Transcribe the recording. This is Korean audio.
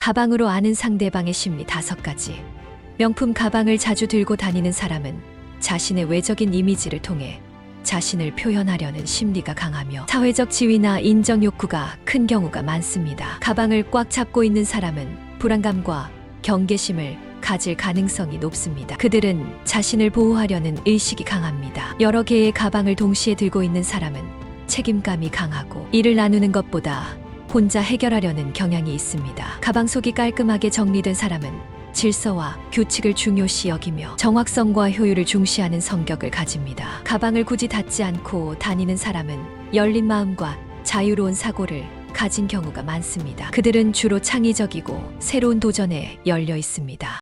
가방으로 아는 상대방의 심리 5가지. 명품 가방을 자주 들고 다니는 사람은 자신의 외적인 이미지를 통해 자신을 표현하려는 심리가 강하며 사회적 지위나 인정 욕구가 큰 경우가 많습니다. 가방을 꽉 잡고 있는 사람은 불안감과 경계심을 가질 가능성이 높습니다. 그들은 자신을 보호하려는 의식이 강합니다. 여러 개의 가방을 동시에 들고 있는 사람은 책임감이 강하고 일을 나누는 것보다 혼자 해결하려는 경향이 있습니다. 가방 속이 깔끔하게 정리된 사람은 질서와 규칙을 중요시 여기며 정확성과 효율을 중시하는 성격을 가집니다. 가방을 굳이 닫지 않고 다니는 사람은 열린 마음과 자유로운 사고를 가진 경우가 많습니다. 그들은 주로 창의적이고 새로운 도전에 열려 있습니다.